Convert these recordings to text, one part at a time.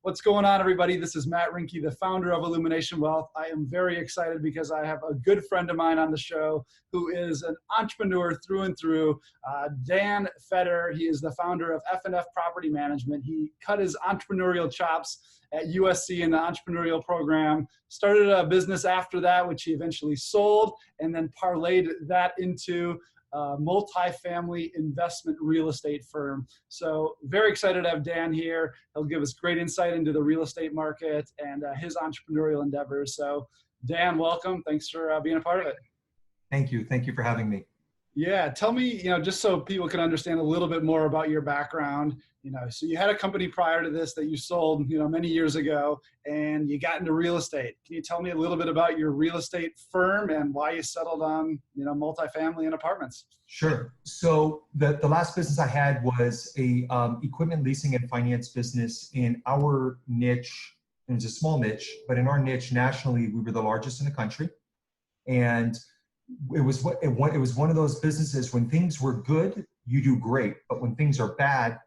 What's going on, everybody? This is Matt Rinke, the founder of Illumination Wealth. I am very excited because I have a good friend of mine on the show who is an entrepreneur through and through, Dan Feder. He is the founder of F&F Property Management. He cut his entrepreneurial chops at USC in the entrepreneurial program, started a business after that, which he eventually sold, and then parlayed that into multifamily investment real estate firm. So very excited to have Dan here. He'll give us great insight into the real estate market and his entrepreneurial endeavors. So Dan, welcome. Thanks for being a part of it. Thank you. Thank you for having me. Yeah. Tell me, just so people can understand a little bit more about your background, so you had a company prior to this that you sold, many years ago, and you got into real estate. Can you tell me a little bit about your real estate firm and why you settled on, multifamily and apartments? Sure. So the last business I had was a equipment leasing and finance business in our niche. It was a small niche, but in our niche nationally, we were the largest in the country. And it was one of those businesses when things were good, you do great. But when things are bad,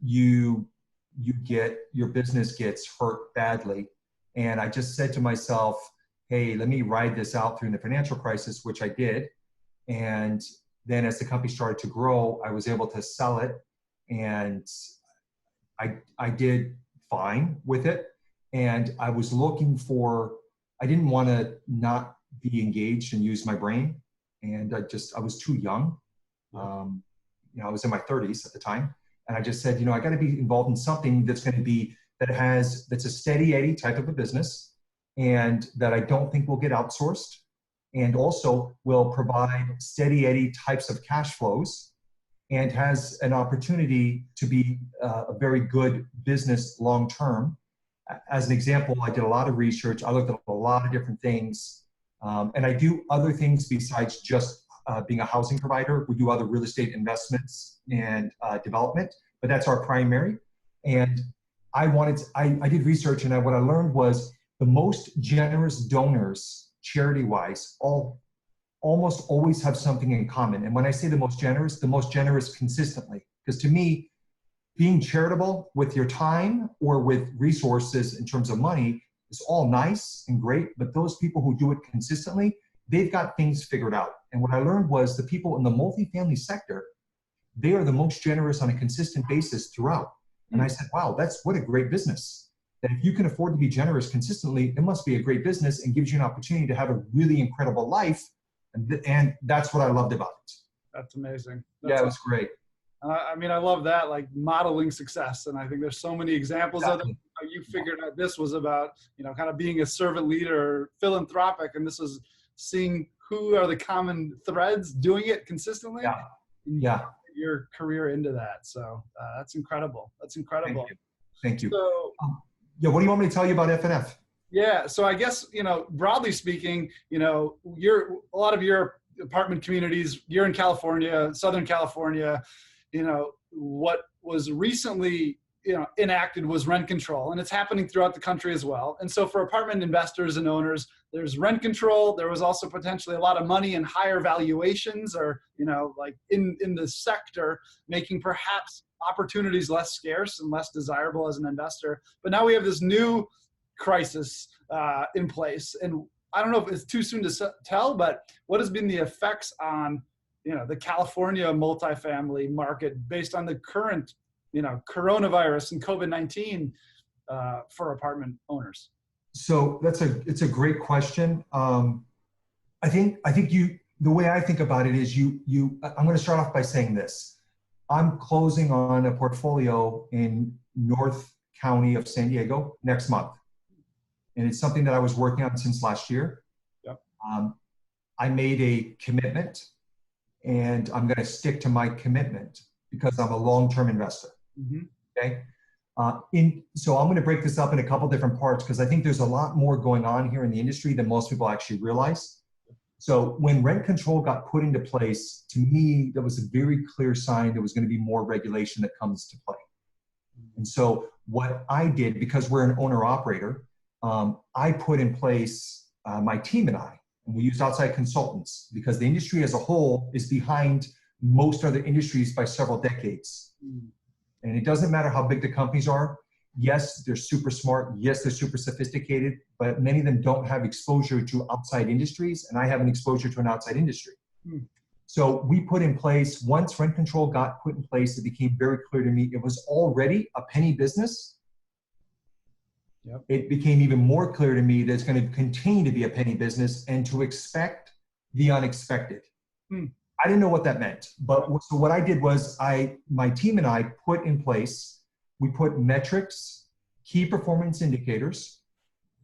your business gets hurt badly. And I just said to myself, hey, let me ride this out through the financial crisis, which I did. And then as the company started to grow, I was able to sell it. And I did fine with it. And I was I didn't want to not be engaged and use my brain. And I was too young. I was in my 30s at the time. And I just said, I got to be involved in something that's that's a steady Eddie type of a business and that I don't think will get outsourced and also will provide steady Eddie types of cash flows and has an opportunity to be a very good business long-term. As an example, I did a lot of research. I looked at a lot of different things. And I do other things besides just being a housing provider. We do other real estate investments and development, but that's our primary. And I did research, and what I learned was the most generous donors, charity-wise, almost always have something in common. And when I say the most generous consistently. Because to me, being charitable with your time or with resources in terms of money is all nice and great, but those people who do it consistently, they've got things figured out. And what I learned was the people in the multifamily sector, they are the most generous on a consistent basis throughout. And I said, wow, what a great business. That if you can afford to be generous consistently, it must be a great business and gives you an opportunity to have a really incredible life. And that's what I loved about it. That's amazing. It was great. I love that, like modeling success. And I think there's so many examples of it. You figured out this was about, kind of being a servant leader, philanthropic, and this is seeing who are the common threads doing it consistently. Yeah. Your career into that. So that's incredible. That's incredible. Thank you. So, what do you want me to tell you about F&F? Yeah. So I guess, broadly speaking, a lot of your apartment communities, you're in California, Southern California, what was recently, enacted was rent control, and it's happening throughout the country as well. And so for apartment investors and owners, there's rent control. There was also potentially a lot of money and higher valuations or, like in the sector, making perhaps opportunities less scarce and less desirable as an investor. But now we have this new crisis in place. And I don't know if it's too soon to tell, but what has been the effects on, the California multifamily market based on the current, coronavirus and COVID-19 for apartment owners? So it's a great question. I think the way I think about it is I'm going to start off by saying this. I'm closing on a portfolio in North County of San Diego next month. And it's something that I was working on since last year. Yep. I made a commitment and I'm going to stick to my commitment because I'm a long-term investor. Mm-hmm. Okay. So I'm going to break this up in a couple different parts because I think there's a lot more going on here in the industry than most people actually realize. So when rent control got put into place, to me, that was a very clear sign there was going to be more regulation that comes to play. And so what I did, because we're an owner-operator, I put in place, my team and we used outside consultants because the industry as a whole is behind most other industries by several decades. And it doesn't matter how big the companies are. Yes, they're super smart. Yes, they're super sophisticated, but many of them don't have exposure to outside industries, and I have an exposure to an outside industry. So we put in place, once rent control got put in place, it became very clear to me it was already a penny business. Yep. It became even more clear to me that it's going to continue to be a penny business and to expect the unexpected. I didn't know what that meant, but so what I did was my team and I put in place, we put metrics, key performance indicators.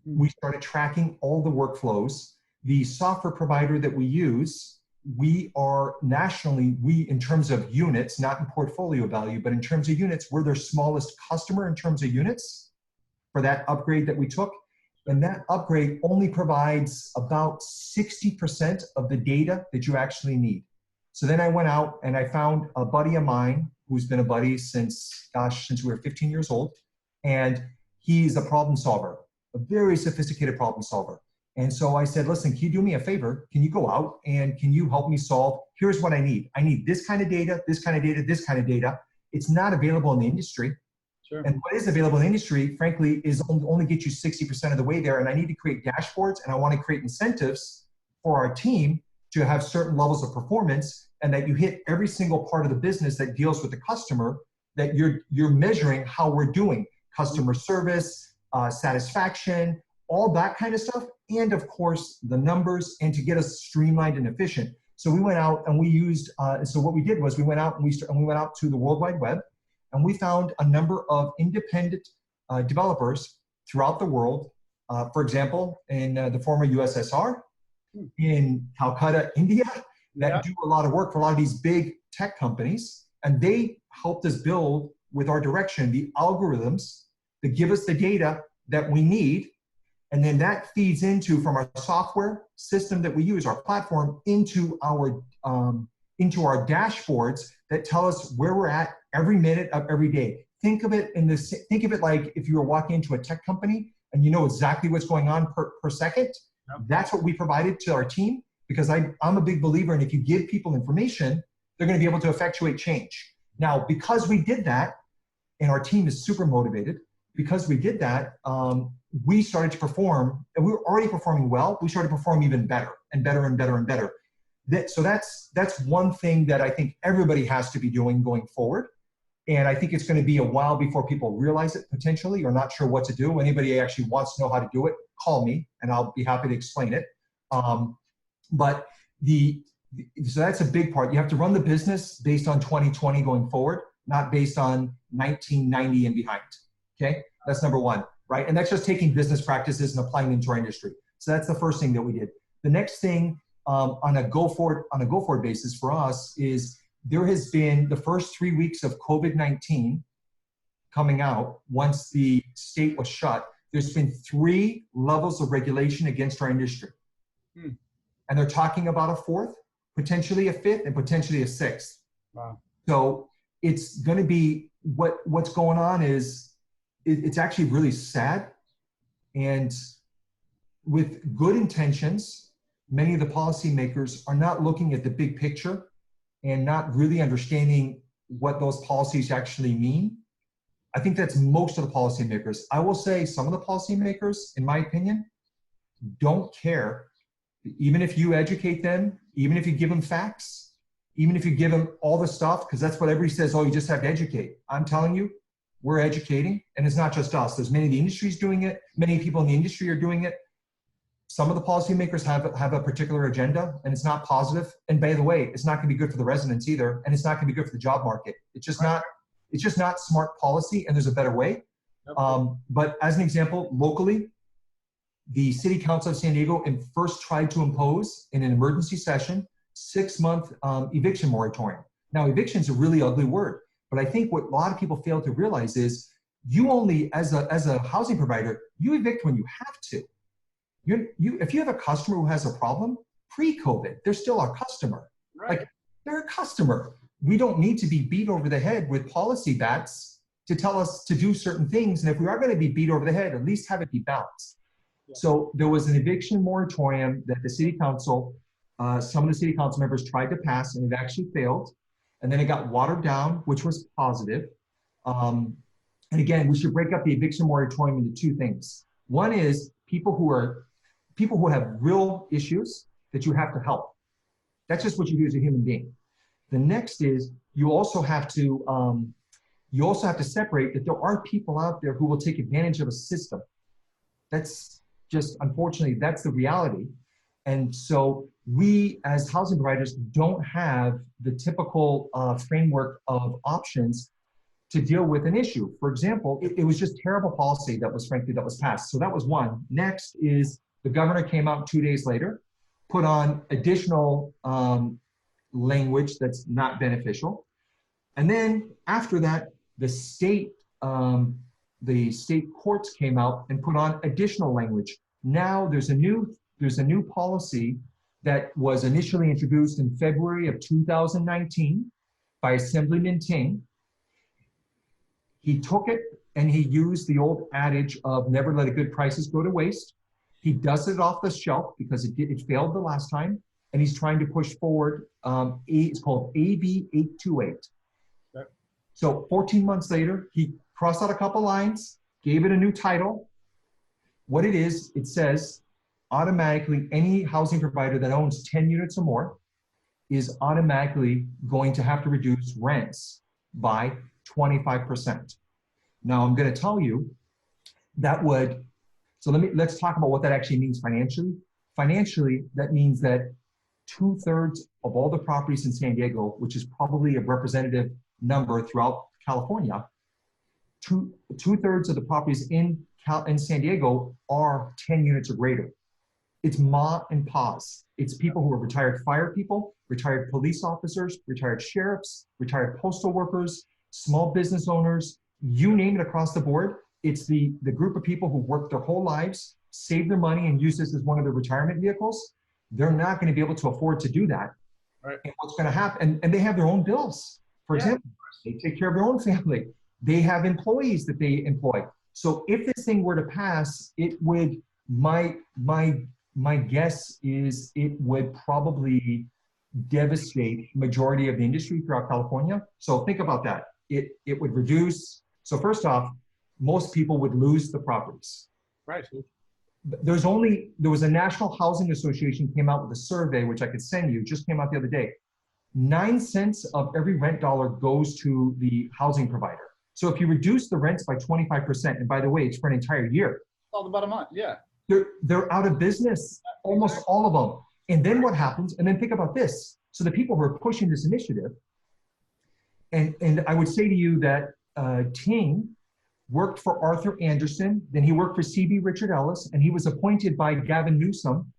We started tracking all the workflows. The software provider that we use, we are nationally, in terms of units, not in portfolio value, but in terms of units, we're their smallest customer in terms of units for that upgrade that we took. And that upgrade only provides about 60% of the data that you actually need. So then I went out and I found a buddy of mine who's been a buddy since we were 15 years old. And he's a problem solver, a very sophisticated problem solver. And so I said, listen, can you do me a favor? Can you go out and can you help me solve? Here's what I need. I need this kind of data, this kind of data, this kind of data. It's not available in the industry. Sure. And what is available in the industry, frankly, is only get you 60% of the way there. And I need to create dashboards and I want to create incentives for our team to have certain levels of performance and that you hit every single part of the business that deals with the customer, that you're measuring how we're doing, customer service, satisfaction, all that kind of stuff. And of course, the numbers, and to get us streamlined and efficient. So we went out and we used, so what we did was we went out and we went out to the World Wide Web and we found a number of independent developers throughout the world. For example, in the former USSR, in Calcutta, India, that do a lot of work for a lot of these big tech companies. And they helped us build, with our direction, the algorithms that give us the data that we need. And then that feeds into, from our software system that we use, our platform, into our dashboards that tell us where we're at every minute of every day. Think of it like if you were walking into a tech company and you know exactly what's going on per second. That's what we provided to our team, because I'm a big believer in, if you give people information, they're going to be able to effectuate change. Now, because we did that, and our team is super motivated, because we did that, we started to perform, and we were already performing well. We started to perform even better and better and better and better. So that's one thing that I think everybody has to be doing going forward. And I think it's going to be a while before people realize it potentially, or not sure what to do. Anybody actually wants to know how to do it, call me and I'll be happy to explain it. But so that's a big part. You have to run the business based on 2020 going forward, not based on 1990 and behind. Okay, that's number one, right? And that's just taking business practices and applying them to our industry. So that's the first thing that we did. The next thing on a go forward basis for us is, there has been the first 3 weeks of COVID-19 coming out. Once the state was shut, there's been 3 levels of regulation against our industry. And they're talking about a 4th, potentially a 5th, and potentially a 6th. Wow. So it's going to be, what's going on is, it's actually really sad. And with good intentions, many of the policymakers are not looking at the big picture and not really understanding what those policies actually mean. I think that's most of the policymakers. I will say some of the policymakers, in my opinion, don't care. Even if you educate them, even if you give them facts, even if you give them all the stuff, because that's what everybody says, oh, you just have to educate. I'm telling you, we're educating, and it's not just us. There's many of the industries doing it. Many people in the industry are doing it. Some of the policymakers have a particular agenda, and it's not positive. And by the way, it's not going to be good for the residents either, and it's not going to be good for the job market. It's just not. It's just not smart policy, and there's a better way. But as an example, locally, the City Council of San Diego first tried to impose, in an emergency session, 6-month eviction moratorium. Now, eviction is a really ugly word, but I think what a lot of people fail to realize is, you only, as a housing provider, you evict when you have to. If you have a customer who has a problem, pre-COVID, they're still our customer. Right. Like, they're a customer. We don't need to be beat over the head with policy bats to tell us to do certain things. And if we are going to be beat over the head, at least have it be balanced. Yeah. So there was an eviction moratorium that the city council, some of the city council members tried to pass, and it actually failed. And then it got watered down, which was positive. And again, we should break up the eviction moratorium into two things. One is people who have real issues that you have to help. That's just what you do as a human being. The next is you also have to separate that there are people out there who will take advantage of a system. That's just, unfortunately, that's the reality. And so we as housing providers don't have the typical framework of options to deal with an issue. For example, it was just terrible policy that was passed. So that was one. Next is the governor came out 2 days later, put on additional language that's not beneficial. And then after that, the state courts came out and put on additional language. Now there's a new policy that was initially introduced in February of 2019 by Assemblyman Ting. He took it and he used the old adage of never let a good crisis go to waste. He dusted it off the shelf because it failed the last time, and he's trying to push forward. It's called AB 828. Okay. So 14 months later, he crossed out a couple lines, gave it a new title. What it is, it says automatically any housing provider that owns 10 units or more is automatically going to have to reduce rents by 25%. Now I'm going to tell you that would, so let's talk about what that actually means financially. Financially, that means that 2/3 of all the properties in San Diego, which is probably a representative number throughout California, 2/3 of the properties in San Diego are 10 units or greater. It's ma and pa's. It's people who are retired fire people, retired police officers, retired sheriffs, retired postal workers, small business owners, you name it across the board. It's the group of people who worked their whole lives, saved their money, and use this as one of their retirement vehicles. They're not going to be able to afford to do that. Right. And what's going to happen, and they have their own bills. For example, they take care of their own family. They have employees that they employ. So if this thing were to pass, it would, my guess is it would probably devastate majority of the industry throughout California. So think about that. It would reduce. So first off, most people would lose the properties. Right. There was a National Housing Association came out with a survey, which I could send you, just came out the other day. 9 cents of every rent dollar goes to the housing provider. So if you reduce the rents by 25%, and by the way, it's for an entire year. All about a month, yeah. They're out of business, almost all of them. And then what happens, and then think about this. So the people who are pushing this initiative, and I would say to you that Ting worked for Arthur Anderson, then he worked for C.B. Richard Ellis, and he was appointed by Gavin Newsom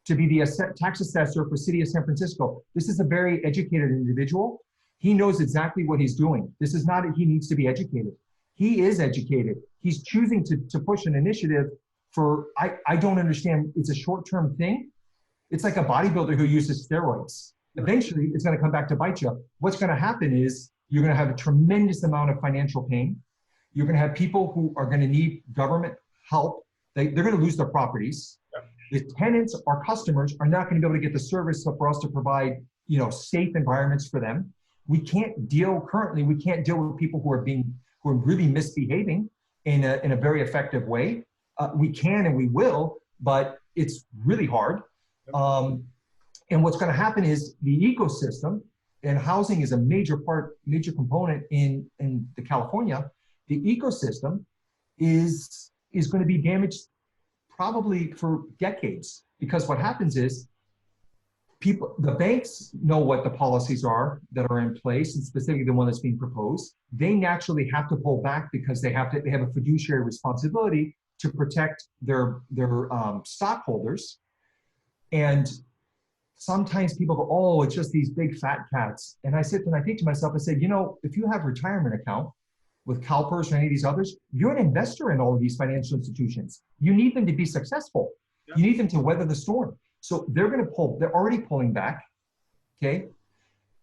to be the tax assessor for City of San Francisco. This is a very educated individual. He knows exactly what he's doing. This is not that he needs to be educated. He is educated. He's choosing to push an initiative for, I don't understand, it's a short-term thing. It's like a bodybuilder who uses steroids. Eventually, it's going to come back to bite you. What's going to happen is you're going to have a tremendous amount of financial pain. You're going to have people who are going to need government help. They're going to lose their properties. The tenants, our customers, are not going to be able to get the service for us to provide, safe environments for them. We can't deal with people who are really misbehaving in a very effective way. We can and we will, but it's really hard. And what's going to happen is the ecosystem, and housing is a major component in the California. The ecosystem is going to be damaged probably for decades, because what happens is the banks know what the policies are that are in place, and specifically the one that's being proposed. They naturally have to pull back because they have a fiduciary responsibility to protect their stockholders. And sometimes people go, oh, it's just these big fat cats. And I sit and I think to myself, I say, if you have a retirement account with CalPERS or any of these others, you're an investor in all of these financial institutions. You need them to be successful. Yeah. You need them to weather the storm. So they're already pulling back, okay?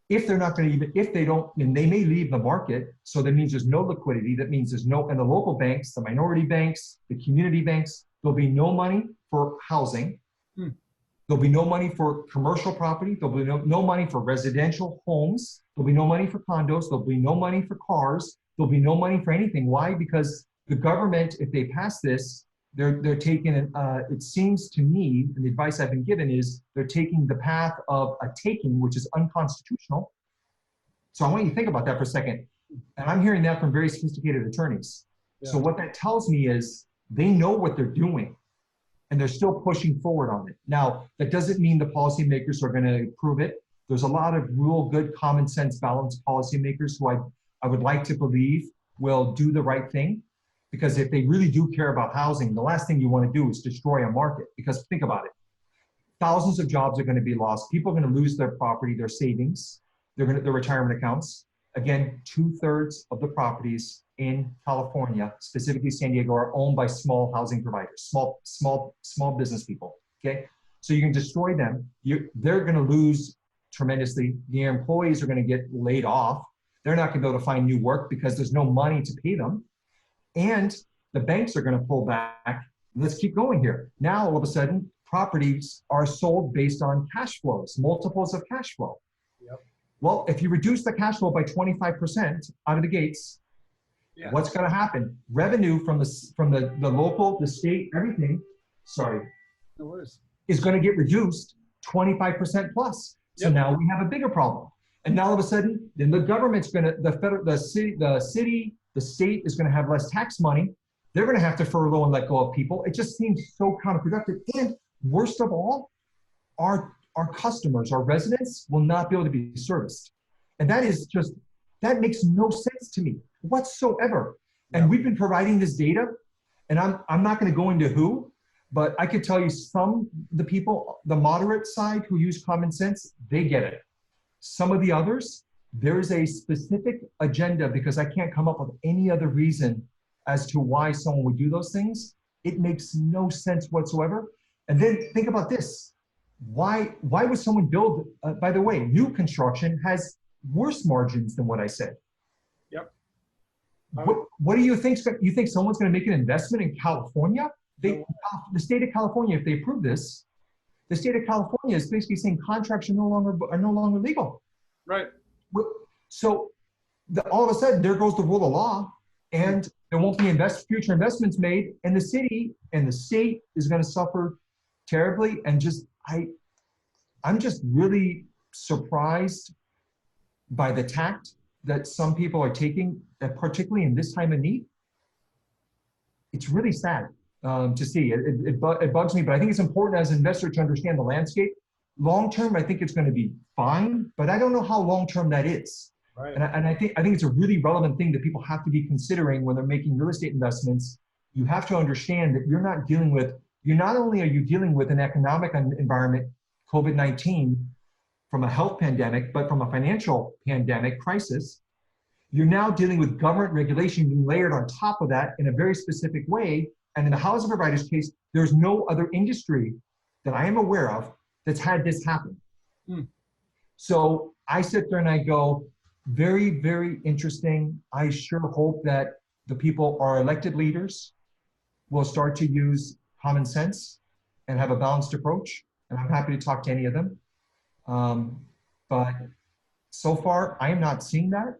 If they're not going to if they don't, and they may leave the market, so that means there's no liquidity, that means there's no, and the local banks, the minority banks, the community banks, there'll be no money for housing. There'll be no money for commercial property. There'll be no money for residential homes. There'll be no money for condos. There'll be no money for cars. There'll be no money for anything. Why? Because the government, if they pass this, they're taking, it seems to me, and the advice I've been given is they're taking the path of a taking, which is unconstitutional. So I want you to think about that for a second. And I'm hearing that from very sophisticated attorneys. Yeah. So what that tells me is they know what they're doing and they're still pushing forward on it. Now, that doesn't mean the policymakers are going to approve it. There's a lot of real good common sense balanced policymakers who I would like to believe will do the right thing. Because if they really do care about housing, the last thing you want to do is destroy a market. Because think about it. Thousands of jobs are going to be lost. People are going to lose their property, their savings, their retirement accounts. Again, 2/3 of the properties in California, specifically San Diego, are owned by small housing providers, small business people, okay? So you can destroy them. They're going to lose tremendously. The employees are going to get laid off. They're not going to be able to find new work because there's no money to pay them. And the banks are going to pull back. Let's keep going here. Now, all of a sudden, properties are sold based on cash flows, multiples of cash flow. Yep. Well, if you reduce the cash flow by 25% out of the gates, yeah. What's going to happen? Revenue from the local, the state, everything, no worries, is going to get reduced 25% plus. So yep. Now we have a bigger problem. And now all of a sudden, then the government's going to, the state is going to have less tax money. They're going to have to furlough and let go of people. It just seems so counterproductive. And worst of all, our customers, our residents will not be able to be serviced. And that makes no sense to me whatsoever. And yeah. We've been providing this data, and I'm not going to go into who, but I could tell you the people, the moderate side who use common sense, they get it. Some of the others, there is a specific agenda because I can't come up with any other reason as to why someone would do those things. It makes no sense whatsoever. And then think about this. Why would someone build, by the way, new construction has worse margins than what I said. Yep. What do you think? You think someone's going to make an investment in California? The state of California, if they approve this, the state of California is basically saying contracts are no longer legal. Right. So all of a sudden, there goes the rule of law, and there won't be future investments made, and the city and the state is going to suffer terribly. And I'm just really surprised by the tact that some people are taking, particularly in this time of need. It's really sad to see. It bugs me, but I think it's important as an investor to understand the landscape. Long term, I think it's going to be fine, but I don't know how long term that is. Right. And I think it's a really relevant thing that people have to be considering when they're making real estate investments. You have to understand that not only are you dealing with an economic environment, COVID-19, from a health pandemic, but from a financial pandemic crisis. You're now dealing with government regulation being layered on top of that in a very specific way. And in the housing provider's case, there's no other industry that I am aware of that's had this happen. So I sit there and I go, very, very interesting. I sure hope that the people, our elected leaders, will start to use common sense and have a balanced approach. And I'm happy to talk to any of them. But so far, I am not seeing that.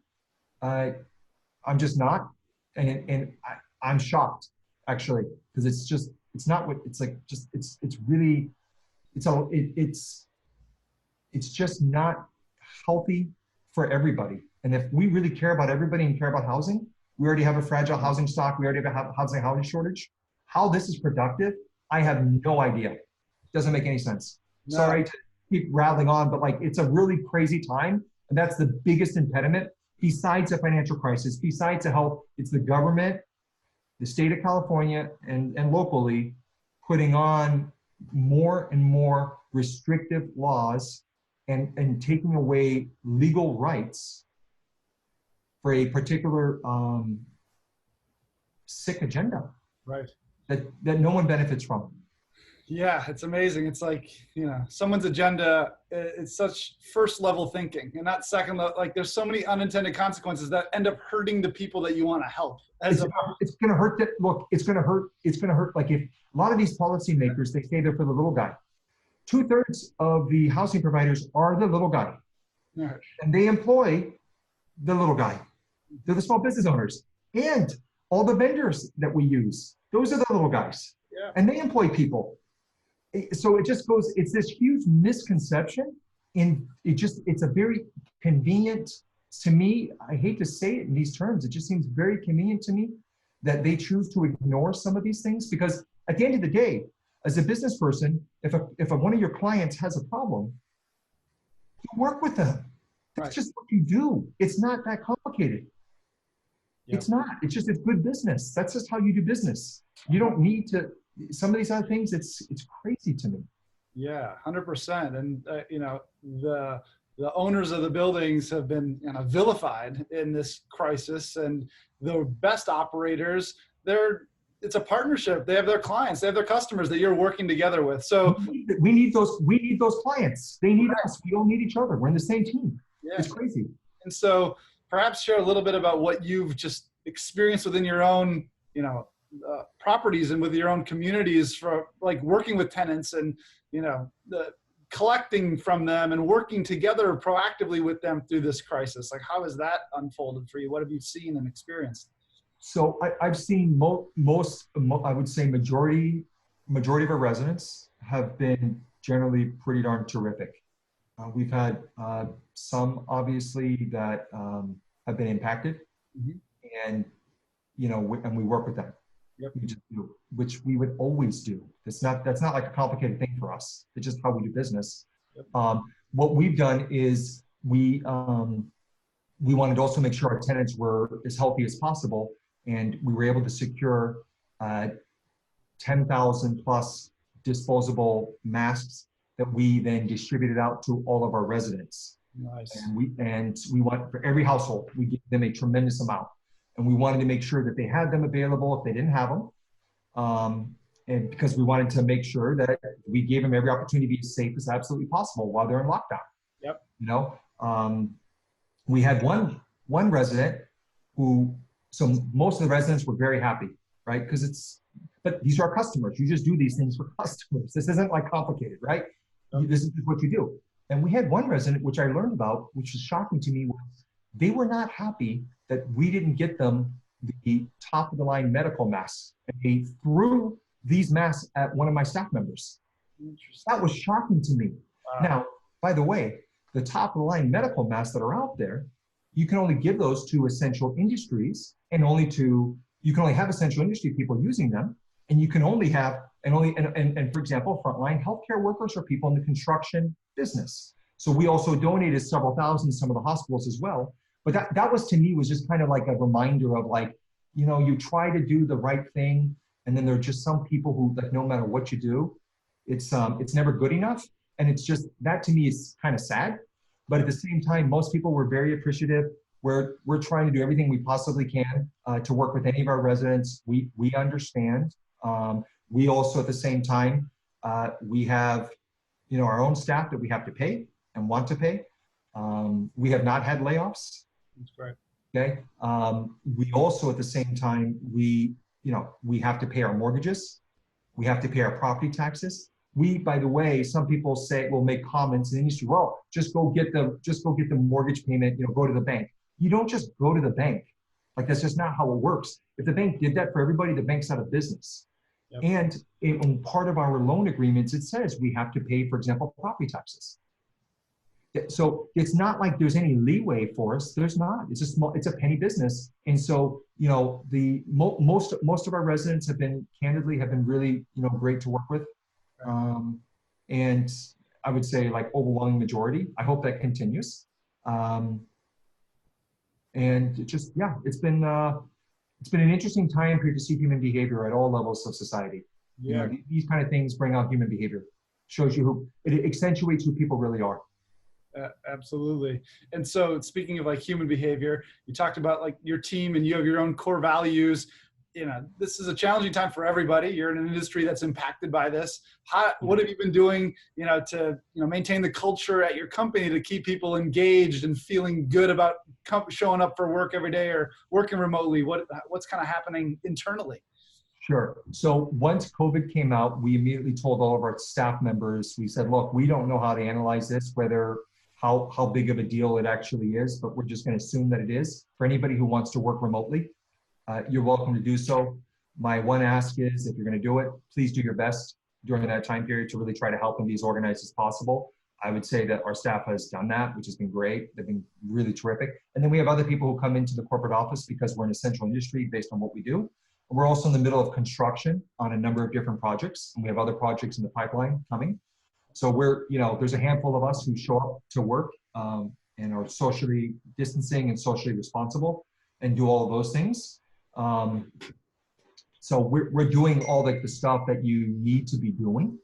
I'm just not. And I'm shocked, actually, because it's not what it's like. It's just not healthy for everybody. And if we really care about everybody and care about housing, we already have a fragile housing stock. We already have a housing shortage. How this is productive, I have no idea. Doesn't make any sense. No. Sorry to keep rattling on, but it's a really crazy time. And that's the biggest impediment besides a financial crisis, besides the health. It's the government, the state of California, and locally putting on more and more restrictive laws and taking away legal rights for a particular sick agenda. Right. That no one benefits from. Yeah, it's amazing. It's like, someone's agenda, it's such first level thinking and not second level. Like there's so many unintended consequences that end up hurting the people that you want to help. It's going to hurt it's going to hurt. Like if a lot of these policymakers, they say they're for the little guy. 2/3 of the housing providers are the little guy. Right. And they employ the little guy. They're the small business owners. And all the vendors that we use, those are the little guys. Yeah. And they employ people. So it just goes, it's this huge misconception. And it's a very convenient, to me, I hate to say it in these terms, it just seems very convenient to me that they choose to ignore some of these things, because at the end of the day, as a business person, if one of your clients has a problem, you work with them. That's just what you do. It's not that complicated. Yep. It's not. It's good business. That's just how you do business. You don't need to. Some of these other things, it's crazy to me. Yeah, 100%. And you know, the owners of the buildings have been vilified in this crisis, and the best operators, it's a partnership. They have their clients, they have their customers that you're working together with. So we need those clients. They need us. We all need each other. We're in the same team. Yeah. It's crazy. And so perhaps share a little bit about what you've just experienced within your own, properties and with your own communities, for like working with tenants and, collecting from them and working together proactively with them through this crisis. Like, how has that unfolded for you? What have you seen and experienced? So I've seen I would say majority of our residents have been generally pretty darn terrific. We've had some obviously that have been impacted, and and we work with them. Yep. We just do, which we would always do. That's not like a complicated thing for us. It's just how we do business. Yep. What we've done is we wanted to also make sure our tenants were as healthy as possible, and we were able to secure 10,000 plus disposable masks that we then distributed out to all of our residents. Nice. And we want, for every household, we give them a tremendous amount. And we wanted to make sure that they had them available if they didn't have them. And because we wanted to make sure that we gave them every opportunity to be as safe as absolutely possible while they're in lockdown. Yep. We had one resident who, so most of the residents were very happy, right? But these are our customers. You just do these things for customers. This isn't like complicated, right? Yep. This is just what you do. And we had one resident, which I learned about, which was shocking to me, was they were not happy that we didn't get them the top of the line medical masks. And they threw these masks at one of my staff members. That was shocking to me. Wow. Now, by the way, the top of the line medical masks that are out there, you can only give those to essential industries, and you can only have essential industry people using them. And you can only have, and for example, frontline healthcare workers or people in the construction business. So we also donated several thousand to some of the hospitals as well. But that was, to me, was just kind of like a reminder of like, you try to do the right thing, and then there are just some people who, like, no matter what you do, it's never good enough. And it's just, that to me is kind of sad. But at the same time, most people were very appreciative. We're trying to do everything we possibly can to work with any of our residents. We understand. We also, at the same time, we have, our own staff that we have to pay and want to pay. We have not had layoffs. That's right. Okay. We also, at the same time, we have to pay our mortgages. We have to pay our property taxes. By the way, some people will make comments in the industry, well, just go get the mortgage payment, go to the bank. You don't just go to the bank. Like, that's just not how it works. If the bank did that for everybody, the bank's out of business. Yep. And in part of our loan agreements, it says we have to pay, for example, property taxes. So it's not like there's any leeway for us. There's not. It's a penny business. And so, most of our residents have been really, great to work with. And I would say, like, overwhelming majority. I hope that continues. And it's been an interesting time period to see human behavior at all levels of society. Yeah. These kind of things bring out human behavior, shows you it accentuates who people really are. Absolutely. And so, speaking of like human behavior, you talked about like your team and you have your own core values. This is a challenging time for everybody. You're in an industry that's impacted by this. What have you been doing, to maintain the culture at your company to keep people engaged and feeling good about showing up for work every day or working remotely? What's kind of happening internally? Sure. So once COVID came out, we immediately told all of our staff members, we said, look, we don't know how to analyze this, whether how big of a deal it actually is, but we're just going to assume that it is. For anybody who wants to work remotely, you're welcome to do so. My one ask is, if you're going to do it, please do your best during that time period to really try to help and be as organized as possible. I would say that our staff has done that, which has been great. They've been really terrific. And then we have other people who come into the corporate office because we're an essential industry based on what we do. And we're also in the middle of construction on a number of different projects, and we have other projects in the pipeline coming. So we're, there's a handful of us who show up to work and are socially distancing and socially responsible and do all of those things. So we're doing all the stuff that you need to be doing.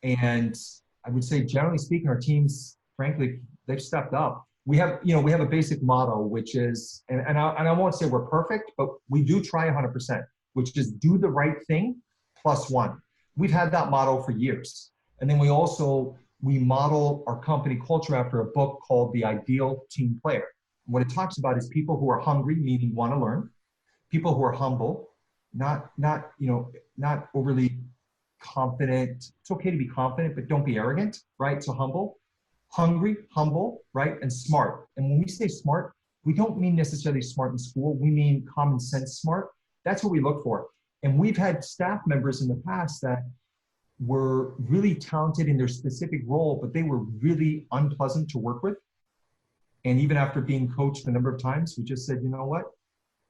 And I would say, generally speaking, our teams, frankly, they've stepped up. We have a basic motto, which is, and I won't say we're perfect, but we do try 100%, which is do the right thing +1. We've had that motto for years. And then we model our company culture after a book called The Ideal Team Player. What it talks about is people who are hungry, meaning want to learn, people who are humble, not overly confident. It's okay to be confident, but don't be arrogant, right? So humble, hungry, humble, right? And smart. And when we say smart, we don't mean necessarily smart in school. We mean common sense smart. That's what we look for. And we've had staff members in the past that were really talented in their specific role, but they were really unpleasant to work with. And even after being coached a number of times, we just said, you know what?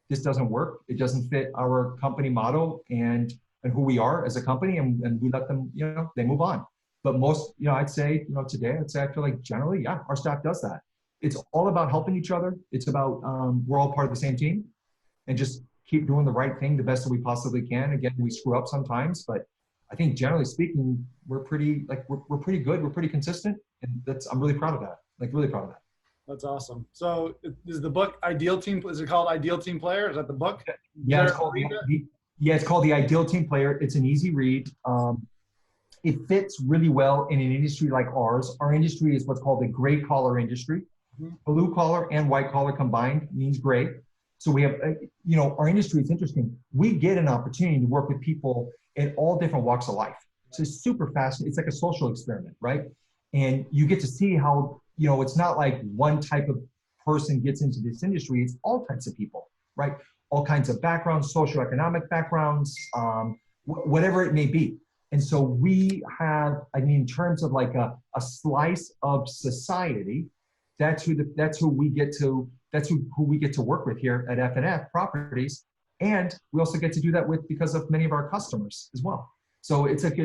This doesn't work. It doesn't fit our company motto and who we are as a company. And we let them, they move on. But most, I'd say, today, I feel like generally, yeah, our staff does that. It's all about helping each other. It's about, we're all part of the same team, and just keep doing the right thing the best that we possibly can. Again, we screw up sometimes, but I think generally speaking, we're pretty good. We're pretty consistent. And I'm really proud of that. Really proud of that. That's awesome. So is the book Ideal Team, is it called Ideal Team Player? Is that the book? Yeah, it's called The Ideal Team Player. It's an easy read. It fits really well in an industry like ours. Our industry is what's called the gray collar industry. Mm-hmm. Blue collar and white collar combined means gray. So we have, our industry is interesting. We get an opportunity to work with people in all different walks of life. So it's super fascinating. It's like a social experiment, right? And you get to see how, it's not like one type of person gets into this industry. It's all types of people, right? All kinds of backgrounds, socioeconomic backgrounds, whatever it may be. And so we have, in terms of like a slice of society, that's who we get to work with here at F&F Properties. And we also get to do that with because of many of our customers as well. So it's an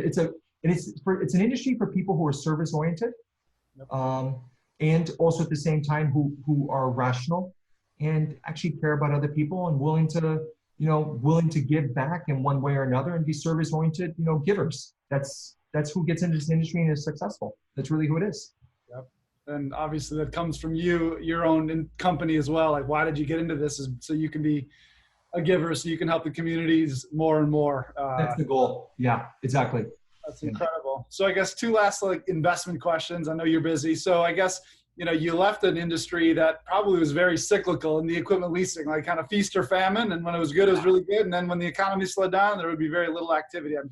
industry for people who are service oriented, and also at the same time who are rational and actually care about other people and willing to give back in one way or another and be service oriented, givers. That's who gets into this industry and is successful. That's really who it is. Yep. And obviously that comes from your own company as well. Like, why did you get into this? Is so you can be a giver, so you can help the communities more and more. That's the goal. Yeah, exactly. That's incredible. So I guess two last investment questions. I know you're busy. So I guess, you left an industry that probably was very cyclical in the equipment leasing, like kind of feast or famine. And when it was good, it was really good. And then when the economy slowed down, there would be very little activity. I'm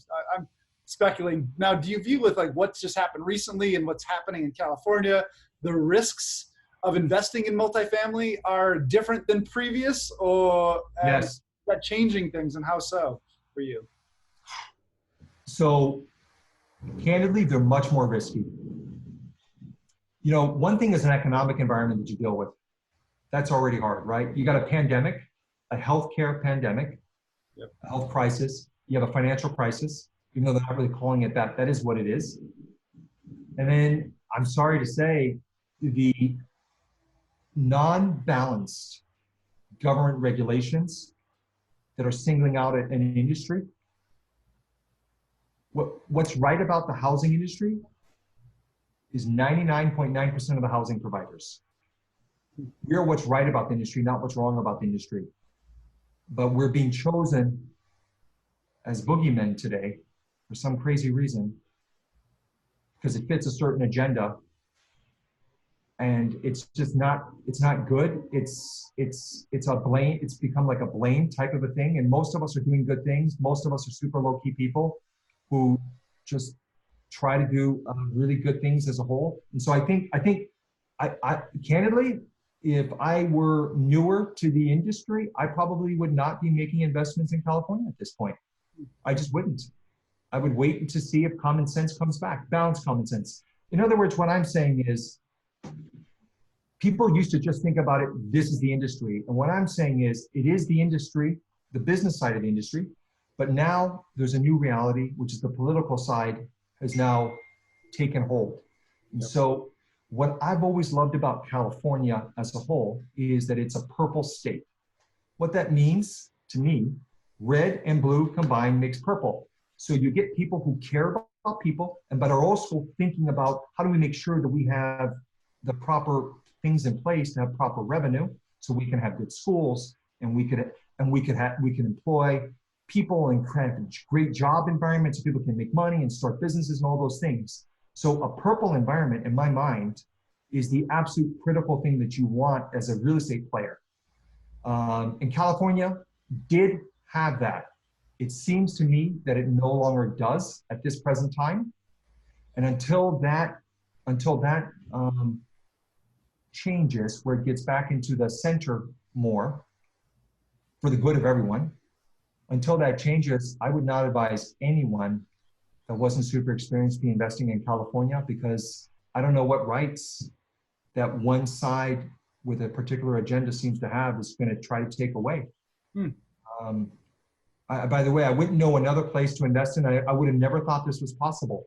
speculating. Now, do you view with what's just happened recently and what's happening in California, the risks of investing in multifamily are different than previous, or yes, is that changing things, and how so for you? So candidly, they're much more risky. One thing is an economic environment that you deal with. That's already hard, right? You got a pandemic, a healthcare pandemic, yep, a health crisis. You have a financial crisis, even though they're not really calling it that. That is what it is. And then, I'm sorry to say, the non-balanced government regulations that are singling out an industry. What's right about the housing industry is 99.9% of the housing providers. We're what's right about the industry, not what's wrong about the industry. But we're being chosen as boogeymen today for some crazy reason, because it fits a certain agenda. And it's not good. It's a blame. It's become like a blame type of a thing. And most of us are doing good things. Most of us are super low key people who just try to do really good things as a whole. And so I candidly, if I were newer to the industry, I probably would not be making investments in California at this point. I just wouldn't. I would wait to see if common sense comes back, balance common sense. In other words, what I'm saying is people used to just think about it, this is the industry. And what I'm saying is it is the industry, the business side of the industry, but now there's a new reality, which is the political side has now taken hold. And so what I've always loved about California as a whole is that it's a purple state. What that means to me, red and blue combined makes purple. So you get people who care about people, but are also thinking about how do we make sure that we have the proper things in place to have proper revenue, so we can have good schools and we can employ people and create great job environments so people can make money and start businesses and all those things. So a purple environment, in my mind, is the absolute critical thing that you want as a real estate player. And California did have that. It seems to me that it no longer does at this present time. And until that changes, where it gets back into the center more for the good of everyone, until that changes, I would not advise anyone that wasn't super experienced be investing in California, because I don't know what rights that one side with a particular agenda seems to have is going to try to take away. By the way, I wouldn't know another place to invest in. I would have never thought this was possible.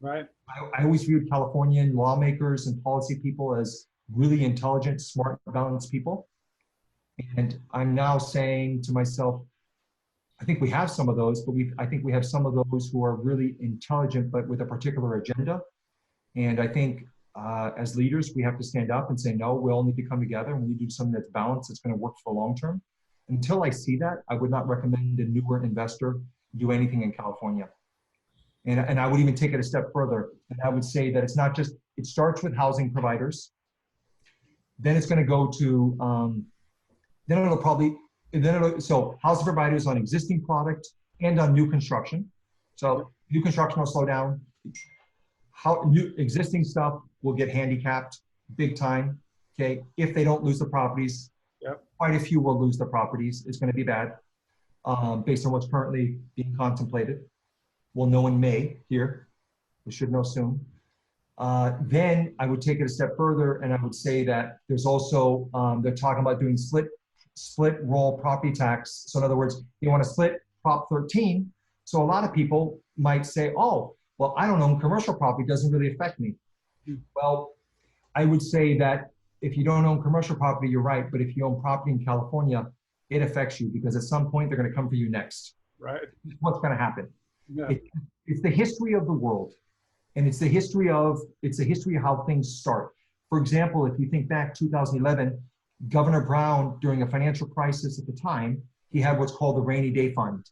Right. I always viewed Californian lawmakers and policy people as really intelligent, smart, balanced people. And I'm now saying to myself, I think we have some of those, but I think we have some of those who are really intelligent, but with a particular agenda. And I think as leaders, we have to stand up and say, no, we all need to come together and we need to do something that's balanced, that's going to work for the long term. Until I see that, I would not recommend a newer investor do anything in California. And I would even take it a step further. And I would say that it's not just, it starts with housing providers. Then it's going to go to, so housing providers on existing product and on new construction. So new construction will slow down. New existing stuff will get handicapped big time, okay? If they don't lose the properties, quite a few will lose the properties. It's going to be bad based on what's currently being contemplated. We'll know in May here. We should know soon. Then I would take it a step further and I would say that there's also, they're talking about doing split roll property tax. So in other words, you want to split Prop 13. So a lot of people might say, oh, well, I don't own commercial property, doesn't really affect me. Well, I would say that if you don't own commercial property, you're right. But if you own property in California, it affects you because at some point they're going to come for you next. Right. What's going to happen? Yeah. It's the history of the world. And it's the history of how things start. For example, if you think back 2011, Governor Brown, during a financial crisis at the time, he had what's called the rainy day fund.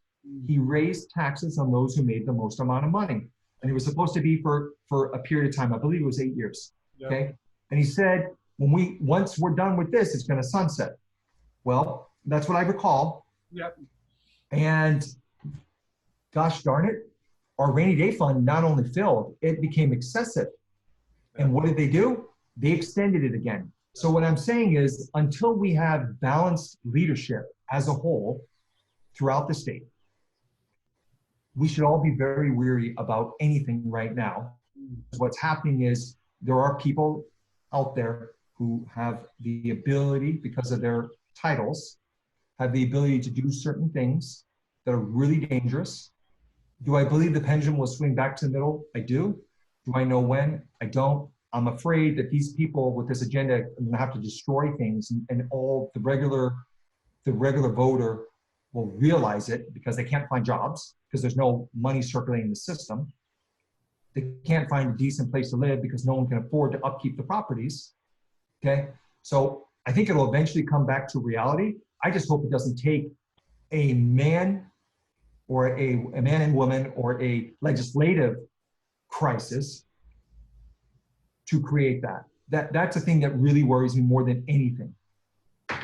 He raised taxes on those who made the most amount of money. And it was supposed to be for a period of time. I believe it was 8 years. Yep. Okay. And he said, once we're done with this, it's going to sunset. Well, that's what I recall. Yep. And gosh darn it, our rainy day fund not only filled, it became excessive. And what did they do? They extended it again. So what I'm saying is, until we have balanced leadership as a whole throughout the state, we should all be very weary about anything right now. What's happening is there are people out there who have the ability, because of their titles, have the ability to do certain things that are really dangerous. Do I believe the pendulum will swing back to the middle? I do. Do I know when? I don't. I'm afraid that these people with this agenda are going to have to destroy things, and all the regular voter will realize it because they can't find jobs because there's no money circulating in the system. They can't find a decent place to live because no one can afford to upkeep the properties. Okay, so I think it'll eventually come back to reality. I just hope it doesn't take a man or a man and woman or a legislative crisis to create that. That's the thing that really worries me more than anything.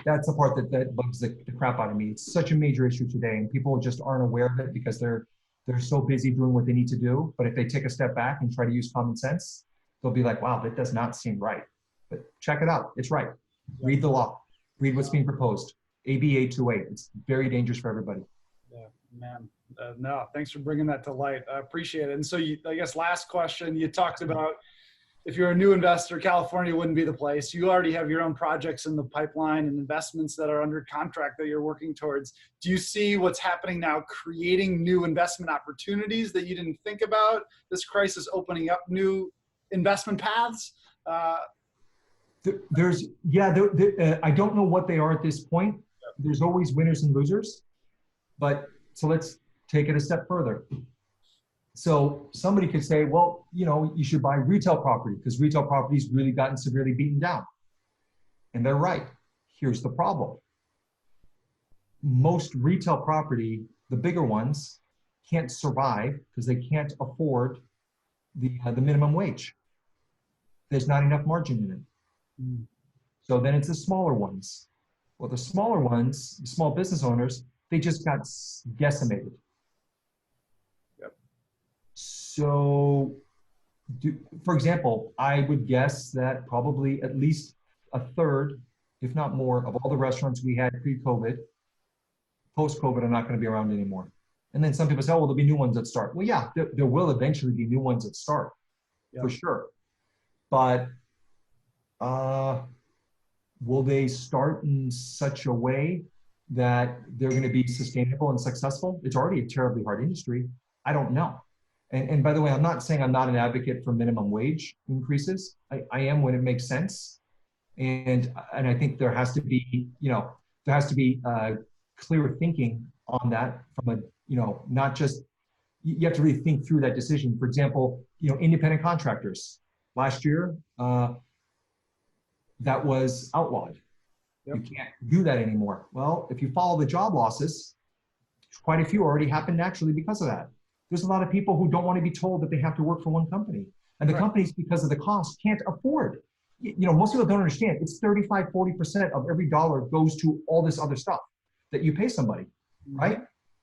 That's the part that bugs the crap out of me. It's such a major issue today, and people just aren't aware of it because they're they're so busy doing what they need to do. But if they take a step back and try to use common sense, they'll be like, wow, that does not seem right. But check it out. It's right. Read the law. Read what's being proposed. AB 828. It's very dangerous for everybody. Yeah, man. No, thanks for bringing that to light. I appreciate it. And so I guess last question, you talked about if you're a new investor, California wouldn't be the place. You already have your own projects in the pipeline and investments that are under contract that you're working towards. Do you see what's happening now creating new investment opportunities that you didn't think about? This crisis opening up new investment paths? I don't know what they are at this point. There's always winners and losers. But so let's take it a step further. So somebody could say, well, you should buy retail property because retail property's really gotten severely beaten down. And they're right. Here's the problem. Most retail property, the bigger ones, can't survive because they can't afford the minimum wage. There's not enough margin in it. So then it's the smaller ones. Well, the smaller ones, small business owners, they just got decimated. Yep. So, for example, I would guess that probably at least a third, if not more, of all the restaurants we had pre-COVID, post-COVID are not going to be around anymore. And then some people say, oh, well, there'll be new ones that start. Well, yeah, there will eventually be new ones that start, for sure. But will they start in such a way that they're going to be sustainable and successful? It's already a terribly hard industry. I don't know. And by the way, I'm not saying I'm not an advocate for minimum wage increases. I am when it makes sense. And I think there has to be, clear thinking on that from a, not just, you have to really think through that decision. For example, independent contractors. Last year, that was outlawed. Yep. You can't do that anymore. Well, if you follow the job losses, quite a few already happened naturally because of that. There's a lot of people who don't want to be told that they have to work for one company. And the companies, because of the cost, can't afford. Most people don't understand. It's 35, 40% of every dollar goes to all this other stuff that you pay somebody, right?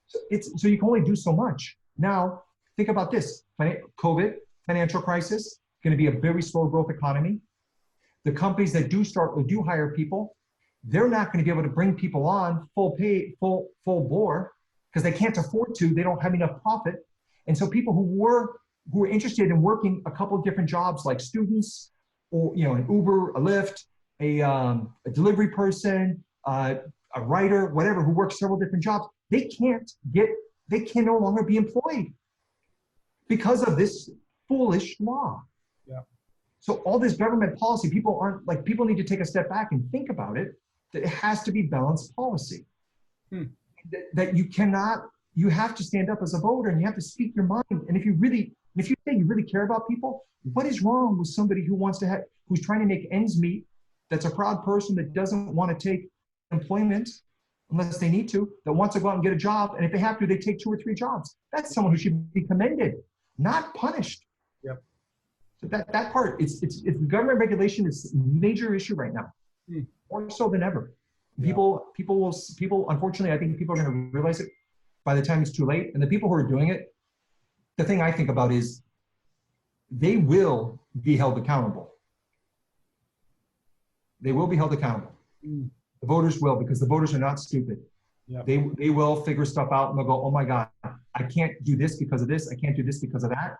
So you can only do so much. Now, think about this. COVID, financial crisis, going to be a very slow growth economy. The companies that do start or do hire people, they're not going to be able to bring people on full pay, full bore, because they can't afford to. They don't have enough profit. And so people who were interested in working a couple of different jobs, like students, or an Uber, a Lyft, a delivery person, a writer, whatever, who works several different jobs, they can no longer be employed because of this foolish law. Yeah. So all this government policy, people need to take a step back and think about it, that it has to be balanced policy. That you have to stand up as a voter and you have to speak your mind. And if you say you really care about people, what is wrong with somebody who's trying to make ends meet, that's a proud person that doesn't want to take employment unless they need to, that wants to go out and get a job, and if they have to, they take 2 or 3 jobs. That's someone who should be commended, not punished. Yep. So that part, it's government regulation is a major issue right now, more so than ever. People, unfortunately, I think people are going to realize it by the time it's too late. And the people who are doing it, the thing I think about is they will be held accountable. They will be held accountable. The voters will, because the voters are not stupid. Yep. They will figure stuff out and they'll go, oh my God, I can't do this because of this. I can't do this because of that.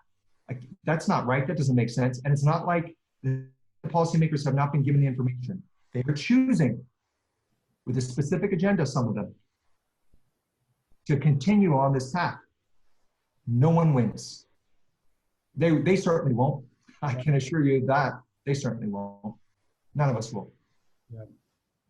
That's not right. That doesn't make sense. And it's not like the policymakers have not been given the information. They are choosing with a specific agenda, some of them, to continue on this path. No one wins. They certainly won't. I can assure you that they certainly won't. None of us will. Yeah.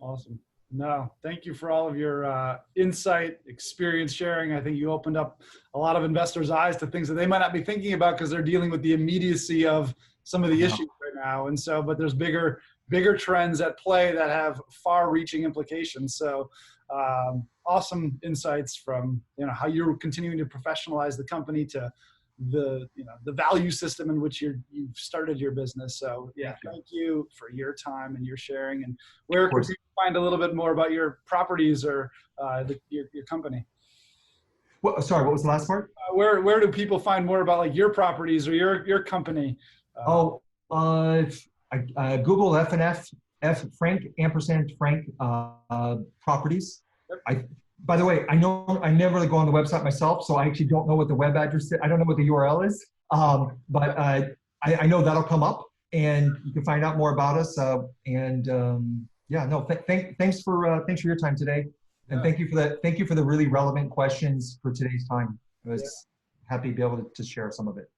Awesome. No, thank you for all of your insight, experience sharing. I think you opened up a lot of investors' eyes to things that they might not be thinking about because they're dealing with the immediacy of some of the issues right now. And so, but there's bigger trends at play that have far-reaching implications. So awesome insights from how you're continuing to professionalize the company to the value system in which you've started your business. So thank you for your time and your sharing. And where can you find a little bit more about your properties or your company? Sorry, what was the last part? Where do people find more about like your properties or your company? Oh, Google Frank ampersand Frank properties. By the way, I know I never really go on the website myself, so I actually don't know what the web address is. I don't know what the URL is, but I know that'll come up, and you can find out more about us. Yeah, no, thanks for your time today, and thank you for the really relevant questions for today's time. I was happy to be able to share some of it.